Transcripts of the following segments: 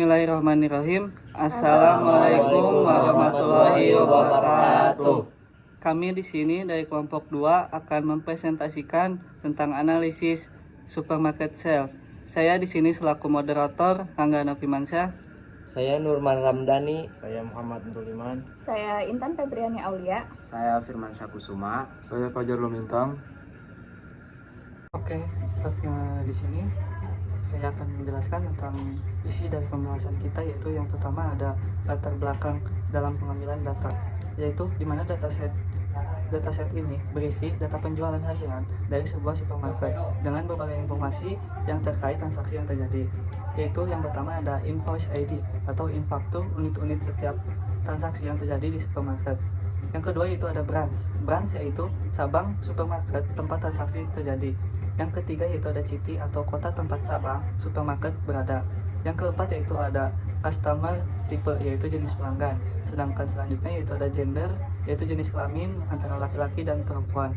Bismillahirrahmanirrahim. Assalamualaikum warahmatullahi wabarakatuh. Kami di sini dari kelompok 2 akan mempresentasikan tentang analisis supermarket sales. Saya di sini selaku moderator Angga Novimansyah. Saya Nurman Ramdhani. Saya Muhammad Nuliman. Saya Intan Febriani Aulia. Saya Firman Syakusuma. Saya Fajar Lumintang. Oke, di sini saya akan menjelaskan tentang isi dari pembahasan kita, yaitu yang pertama ada latar belakang dalam pengambilan data, yaitu di mana dataset ini berisi data penjualan harian dari sebuah supermarket dengan berbagai informasi yang terkait transaksi yang terjadi, yaitu yang pertama ada invoice ID atau infaktur unit-unit setiap transaksi yang terjadi di supermarket. Yang kedua yaitu ada branch yaitu cabang supermarket tempat transaksi terjadi. Yang ketiga yaitu ada city atau kota tempat cabang supermarket berada. Yang keempat yaitu ada customer tipe yaitu jenis pelanggan. Sedangkan selanjutnya yaitu ada gender yaitu jenis kelamin antara laki-laki dan perempuan.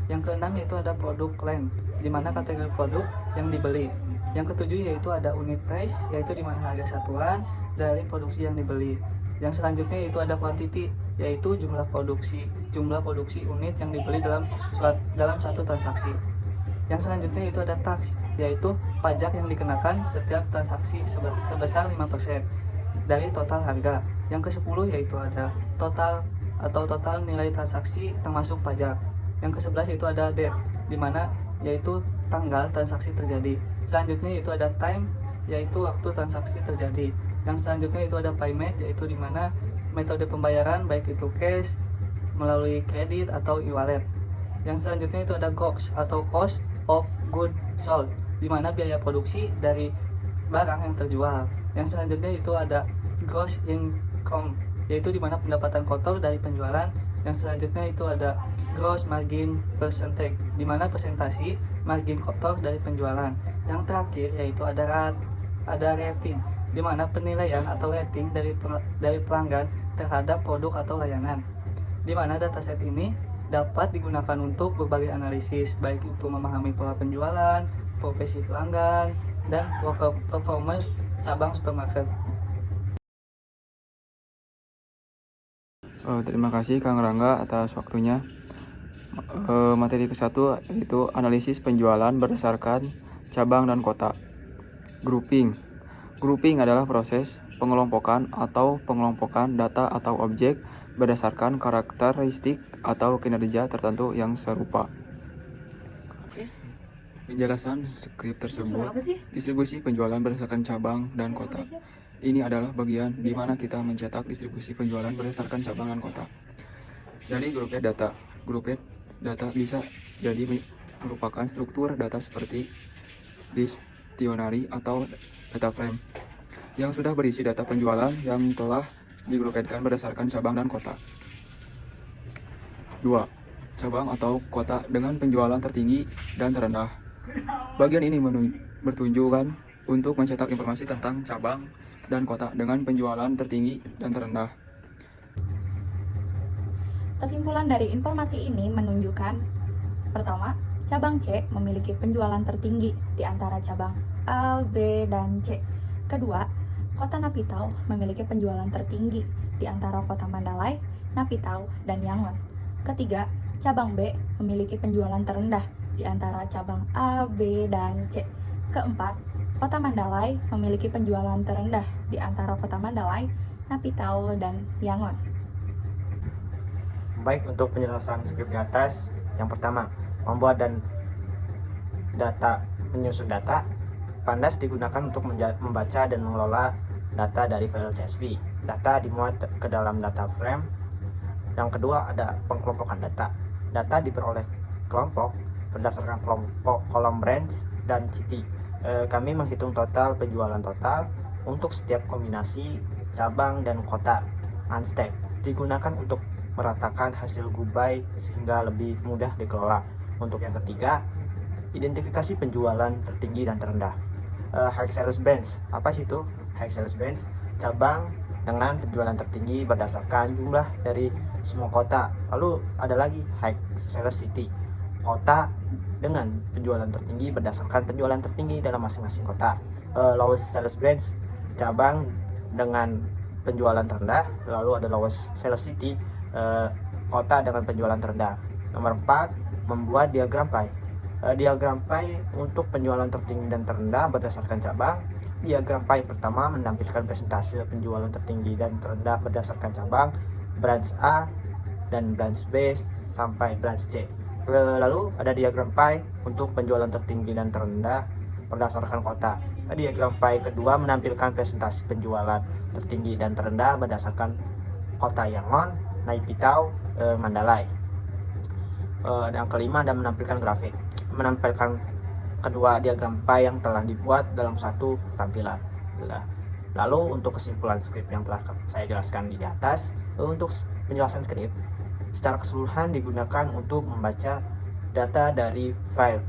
Yang keenam yaitu ada produk line di mana kategori produk yang dibeli. Yang ketujuh yaitu ada unit price yaitu di mana harga satuan dari produksi yang dibeli. Yang selanjutnya yaitu ada quantity yaitu jumlah produksi unit yang dibeli dalam satu transaksi. Yang selanjutnya itu ada tax, yaitu pajak yang dikenakan setiap transaksi sebesar 5% dari total harga. Yang ke-10 yaitu ada total nilai transaksi termasuk pajak. Yang ke-11 itu ada date, di mana yaitu tanggal transaksi terjadi. Selanjutnya itu ada time, yaitu waktu transaksi terjadi. Yang selanjutnya itu ada payment, yaitu di mana metode pembayaran baik itu cash, melalui kredit atau e-wallet. Yang selanjutnya itu ada COGS atau cost of goods sold, di mana biaya produksi dari barang yang terjual. Yang selanjutnya itu ada gross income, yaitu di mana pendapatan kotor dari penjualan. Yang selanjutnya itu ada gross margin percentage, di mana persentasi margin kotor dari penjualan. Yang terakhir yaitu ada rating, di mana penilaian atau rating dari pelanggan terhadap produk atau layanan. Di mana dataset ini dapat digunakan untuk berbagai analisis, baik itu memahami pola penjualan, profesi pelanggan, dan performance cabang supermarket. Terima kasih Kang Rangga atas waktunya. Materi ke-1 yaitu analisis penjualan berdasarkan cabang dan kota. Grouping adalah proses pengelompokan data atau objek berdasarkan karakteristik atau kinerja tertentu yang serupa. Penjelasan skrip tersebut, distribusi penjualan berdasarkan cabang dan kota. Ini adalah bagian di mana kita mencetak distribusi penjualan berdasarkan cabang dan kota. Dari grouped data bisa jadi merupakan struktur data seperti dictionary atau data frame yang sudah berisi data penjualan yang telah digrupedkan berdasarkan cabang dan kota. 2. Cabang atau kota dengan penjualan tertinggi dan terendah. Bagian ini bertujuan untuk mencetak informasi tentang cabang dan kota dengan penjualan tertinggi dan terendah. Kesimpulan dari informasi ini menunjukkan: pertama, cabang C memiliki penjualan tertinggi di antara cabang A, B, dan C. Kedua, Kota Napitau memiliki penjualan tertinggi di antara Kota Mandalay, Napitau, dan Yangon. Ketiga, cabang B memiliki penjualan terendah di antara cabang A, B, dan C. Keempat, Kota Mandalay memiliki penjualan terendah di antara Kota Mandalay, Napitau, dan Yangon. Baik, untuk penjelasan skrip di atas, yang pertama, membuat dan menyusun data. Pandas digunakan untuk membaca dan mengelola data dari file CSV. Data dimuat ke dalam data frame. Yang kedua ada pengkelompokan data. Data diperoleh kelompok berdasarkan kelompok kolom branch dan city. Kami menghitung total penjualan total untuk setiap kombinasi cabang dan kota. Unstack digunakan untuk meratakan hasil Gubai sehingga lebih mudah dikelola. Untuk yang ketiga, identifikasi penjualan tertinggi dan terendah. High sales branch, apa sih itu? High sales branch, cabang dengan penjualan tertinggi berdasarkan jumlah dari semua kota. Lalu ada lagi high sales city, kota dengan penjualan tertinggi berdasarkan penjualan tertinggi dalam masing-masing kota. Lowest sales branch cabang dengan penjualan terendah, lalu ada lowest sales city, kota dengan penjualan terendah. Nomor 4, membuat diagram pie. Diagram pie untuk penjualan tertinggi dan terendah berdasarkan cabang. Diagram pie pertama menampilkan persentase penjualan tertinggi dan terendah berdasarkan cabang, branch A dan branch B sampai branch C. Lalu ada diagram pie untuk penjualan tertinggi dan terendah berdasarkan kota. Diagram pie kedua menampilkan presentasi penjualan tertinggi dan terendah berdasarkan kota Yangon, Naipitau, Mandalay. Dan kelima ada menampilkan grafik, menampilkan kedua diagram pie yang telah dibuat dalam satu tampilan. Lalu untuk kesimpulan skrip yang telah saya jelaskan di atas, untuk penjelasan skrip secara keseluruhan digunakan untuk membaca data dari file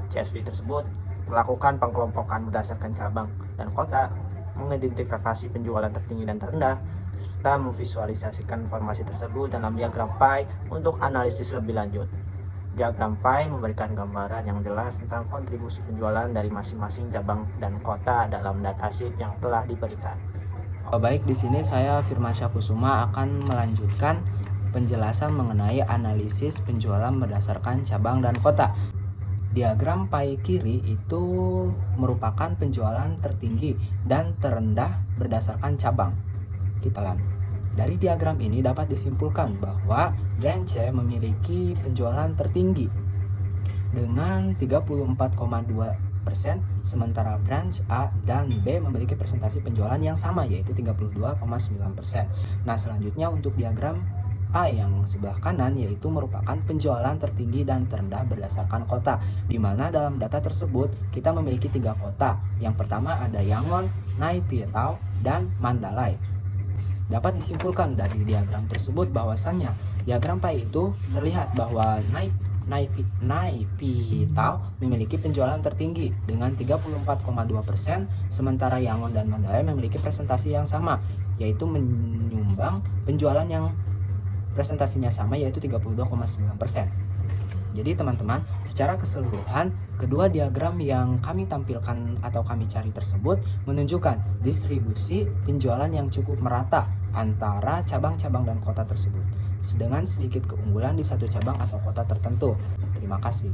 CSV tersebut, melakukan pengkelompokan berdasarkan cabang dan kota, mengidentifikasi penjualan tertinggi dan terendah, serta memvisualisasikan informasi tersebut dalam diagram pie untuk analisis lebih lanjut. Diagram pie memberikan gambaran yang jelas tentang kontribusi penjualan dari masing-masing cabang dan kota dalam datasheet yang telah diberikan. Baik, di sini saya Firmansyah Kusuma akan melanjutkan penjelasan mengenai analisis penjualan berdasarkan cabang dan kota. Diagram pie kiri itu merupakan penjualan tertinggi dan terendah berdasarkan cabang. Kita lihat. Dari diagram ini dapat disimpulkan bahwa branch C memiliki penjualan tertinggi dengan 34,2%, sementara branch A dan B memiliki presentasi penjualan yang sama yaitu 32,9%. Nah, selanjutnya untuk diagram pie yang sebelah kanan yaitu merupakan penjualan tertinggi dan terendah berdasarkan kota, di mana dalam data tersebut kita memiliki 3 kota. Yang pertama ada Yangon, Naipitau, dan Mandalay. Dapat disimpulkan dari diagram tersebut bahwasannya diagram pie itu terlihat bahwa Naipitau memiliki penjualan tertinggi dengan 34,2%, sementara Yangon dan Mandalay memiliki presentasi yang sama yaitu menyumbang penjualan yang presentasinya sama yaitu 32,9%. Jadi teman-teman, secara keseluruhan kedua diagram yang kami tampilkan atau kami cari tersebut menunjukkan distribusi penjualan yang cukup merata antara cabang-cabang dan kota tersebut, dengan sedikit keunggulan di satu cabang atau kota tertentu. Terima kasih.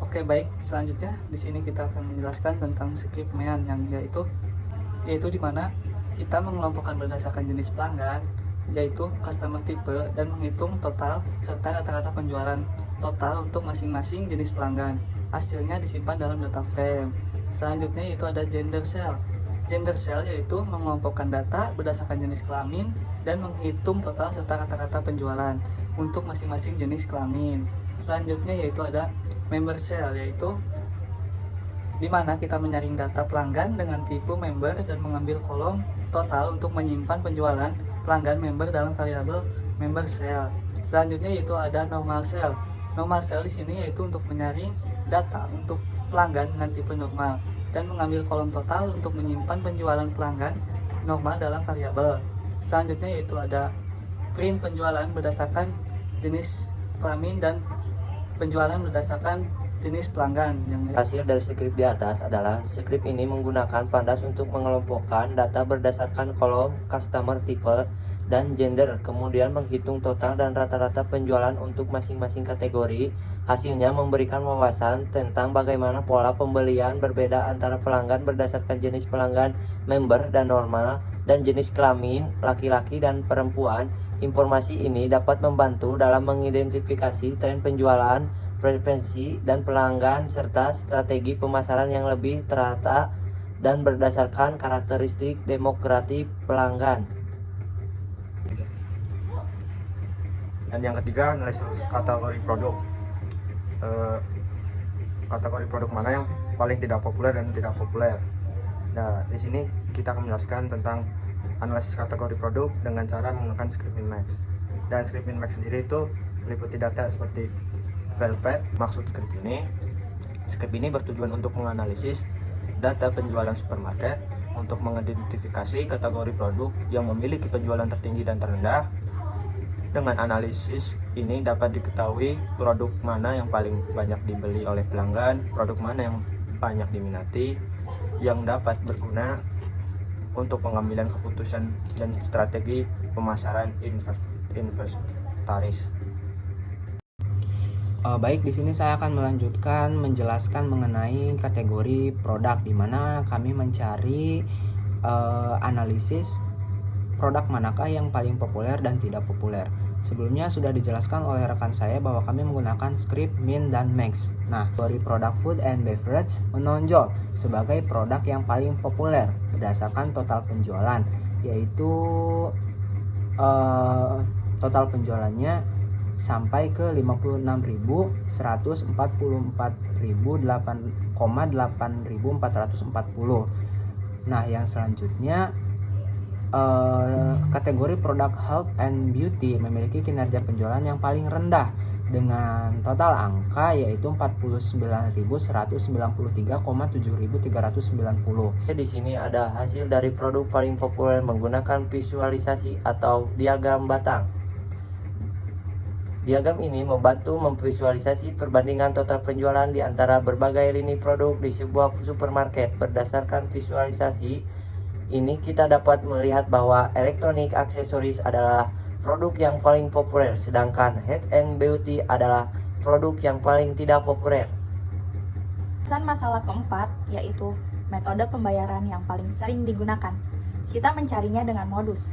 Oke, baik, selanjutnya di sini kita akan menjelaskan tentang script MEAN yang yaitu di mana kita mengelompokkan berdasarkan jenis pelanggan, yaitu customer type, dan menghitung total serta rata-rata penjualan total untuk masing-masing jenis pelanggan. Hasilnya disimpan dalam data frame. Selanjutnya itu ada gender cell. Gender cell yaitu mengelompokkan data berdasarkan jenis kelamin dan menghitung total serta rata-rata penjualan untuk masing-masing jenis kelamin. Selanjutnya yaitu ada member cell, yaitu di mana kita menyaring data pelanggan dengan tipe member dan mengambil kolom total untuk menyimpan penjualan pelanggan member dalam variabel member cell. Selanjutnya yaitu ada normal cell. Normal cell di sini yaitu untuk menyaring data untuk pelanggan dengan tipe normal dan mengambil kolom total untuk menyimpan penjualan pelanggan normal dalam variabel. Selanjutnya yaitu ada print penjualan berdasarkan jenis kelamin dan penjualan berdasarkan jenis pelanggan. Hasil dari skrip di atas adalah skrip ini menggunakan Pandas untuk mengelompokkan data berdasarkan kolom customer type dan gender, kemudian menghitung total dan rata-rata penjualan untuk masing-masing kategori. Hasilnya memberikan wawasan tentang bagaimana pola pembelian berbeda antara pelanggan berdasarkan jenis pelanggan member dan normal dan jenis kelamin laki-laki dan perempuan. Informasi ini dapat membantu dalam mengidentifikasi tren penjualan, frekuensi dan pelanggan, serta strategi pemasaran yang lebih terata dan berdasarkan karakteristik demografis pelanggan. Dan yang ketiga, analisis kategori produk. Kategori produk mana yang paling tidak populer dan tidak populer. Nah, di sini kita akan menjelaskan tentang analisis kategori produk dengan cara menggunakan script min-max. Dan script min-max sendiri itu meliputi data seperti Velvet. Maksud script ini bertujuan untuk menganalisis data penjualan supermarket untuk mengidentifikasi kategori produk yang memiliki penjualan tertinggi dan terendah. Dengan analisis ini dapat diketahui produk mana yang paling banyak dibeli oleh pelanggan, produk mana yang banyak diminati yang dapat berguna untuk pengambilan keputusan dan strategi pemasaran inventaris. Baik, di sini saya akan melanjutkan menjelaskan mengenai kategori produk, di mana kami mencari analisis produk manakah yang paling populer dan tidak populer. Sebelumnya sudah dijelaskan oleh rekan saya bahwa kami menggunakan script min dan max. Nah, dari produk food and beverage menonjol sebagai produk yang paling populer berdasarkan total penjualan, yaitu total penjualannya sampai ke 56.144.8,8.440. Nah, yang selanjutnya kategori produk health and beauty memiliki kinerja penjualan yang paling rendah dengan total angka yaitu 49.193,7.390. Di sini ada hasil dari produk paling populer menggunakan visualisasi atau diagram batang. Diagram ini membantu memvisualisasi perbandingan total penjualan di antara berbagai lini produk di sebuah supermarket. Berdasarkan visualisasi ini kita dapat melihat bahwa elektronik aksesoris adalah produk yang paling populer, sedangkan health and beauty adalah produk yang paling tidak populer. Pesan masalah keempat yaitu metode pembayaran yang paling sering digunakan. Kita mencarinya dengan modus.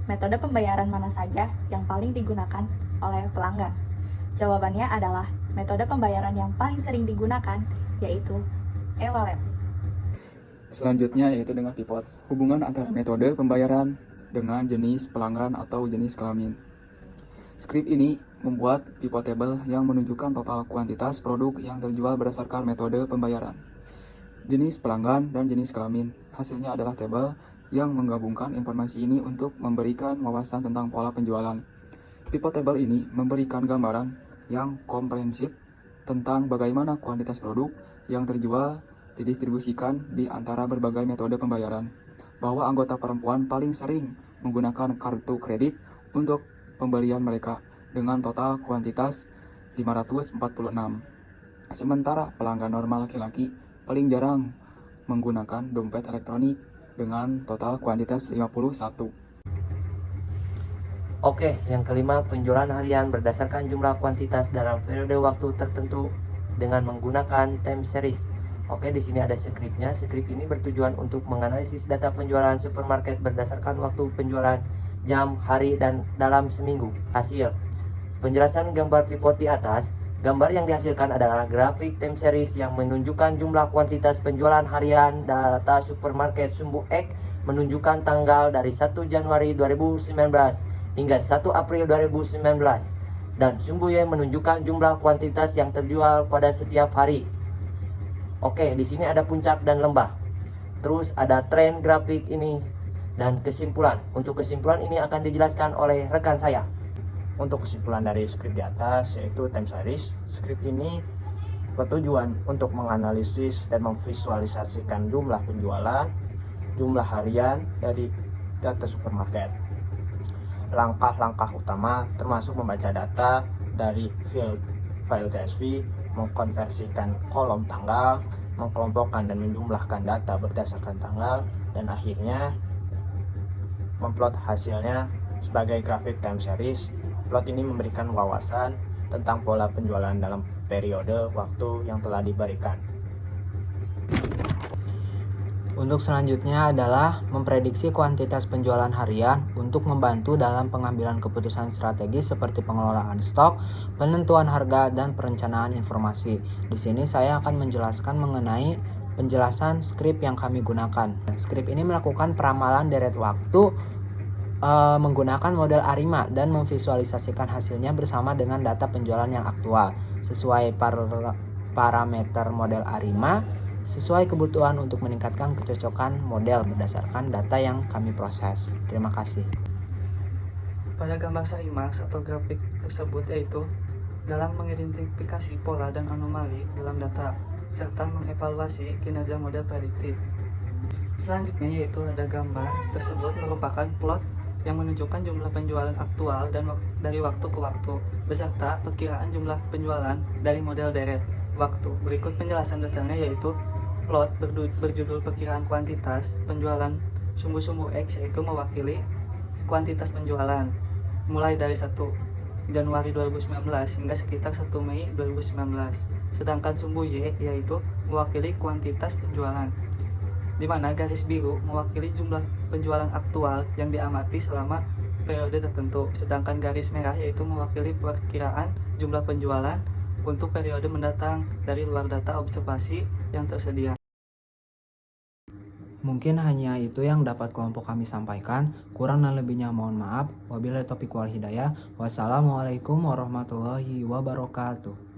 Metode pembayaran mana saja yang paling digunakan oleh pelanggan? Jawabannya adalah metode pembayaran yang paling sering digunakan yaitu e-wallet. Selanjutnya yaitu dengan pivot, hubungan antara metode pembayaran dengan jenis pelanggan atau jenis kelamin. Script ini membuat pivot table yang menunjukkan total kuantitas produk yang terjual berdasarkan metode pembayaran, jenis pelanggan, dan jenis kelamin. Hasilnya adalah tabel yang menggabungkan informasi ini untuk memberikan wawasan tentang pola penjualan. Pivot table ini memberikan gambaran yang komprehensif tentang bagaimana kuantitas produk yang terjual didistribusikan di antara berbagai metode pembayaran, bahwa anggota perempuan paling sering menggunakan kartu kredit untuk pembelian mereka dengan total kuantitas 546, sementara pelanggan normal laki-laki paling jarang menggunakan dompet elektronik dengan total kuantitas 51. Oke, yang kelima, penjualan harian berdasarkan jumlah kuantitas dalam periode waktu tertentu dengan menggunakan time series. Oke, di sini ada skripnya. Skrip ini bertujuan untuk menganalisis data penjualan supermarket berdasarkan waktu penjualan, jam, hari, dan dalam seminggu. Hasil penjelasan gambar pivot di atas. Gambar yang dihasilkan adalah grafik time series yang menunjukkan jumlah kuantitas penjualan harian. Data supermarket Sumbu X menunjukkan tanggal dari 1 Januari 2019 hingga 1 April 2019, dan Sumbu Y menunjukkan jumlah kuantitas yang terjual pada setiap hari. Oke, di sini ada puncak dan lembah. Terus ada tren grafik ini dan kesimpulan. Untuk kesimpulan ini akan dijelaskan oleh rekan saya. Untuk kesimpulan dari script di atas yaitu time series, script ini bertujuan untuk menganalisis dan memvisualisasikan jumlah penjualan, jumlah harian dari data supermarket. Langkah-langkah utama termasuk membaca data dari file CSV, mengkonversikan kolom tanggal, mengkelompokkan dan menjumlahkan data berdasarkan tanggal, dan akhirnya memplot hasilnya sebagai grafik time series. Plot ini memberikan wawasan tentang pola penjualan dalam periode waktu yang telah diberikan. Untuk selanjutnya adalah memprediksi kuantitas penjualan harian untuk membantu dalam pengambilan keputusan strategis seperti pengelolaan stok, penentuan harga, dan perencanaan informasi. Di sini saya akan menjelaskan mengenai penjelasan skrip yang kami gunakan. Skrip ini melakukan peramalan deret waktu menggunakan model ARIMA dan memvisualisasikan hasilnya bersama dengan data penjualan yang aktual sesuai parameter model ARIMA, sesuai kebutuhan untuk meningkatkan kecocokan model berdasarkan data yang kami proses. Terima kasih. Pada gambar SAIMAX atau grafik tersebut yaitu dalam mengidentifikasi pola dan anomali dalam data serta mengevaluasi kinerja model prediktif. Selanjutnya yaitu ada gambar tersebut merupakan plot yang menunjukkan jumlah penjualan aktual dan dari waktu ke waktu beserta perkiraan jumlah penjualan dari model deret. waktu. Berikut penjelasan detailnya yaitu plot berjudul perkiraan kuantitas penjualan sumbu-sumbu X, yaitu mewakili kuantitas penjualan mulai dari 1 Januari 2019 hingga sekitar 1 Mei 2019. Sedangkan sumbu Y yaitu mewakili kuantitas penjualan, di mana garis biru mewakili jumlah penjualan aktual yang diamati selama periode tertentu, sedangkan garis merah yaitu mewakili perkiraan jumlah penjualan untuk periode mendatang dari luar data observasi yang tersedia. Mungkin hanya itu yang dapat kelompok kami sampaikan. Kurang dan lebihnya mohon maaf. Wabillahi taufiq wal hidayah. Wassalamualaikum warahmatullahi wabarakatuh.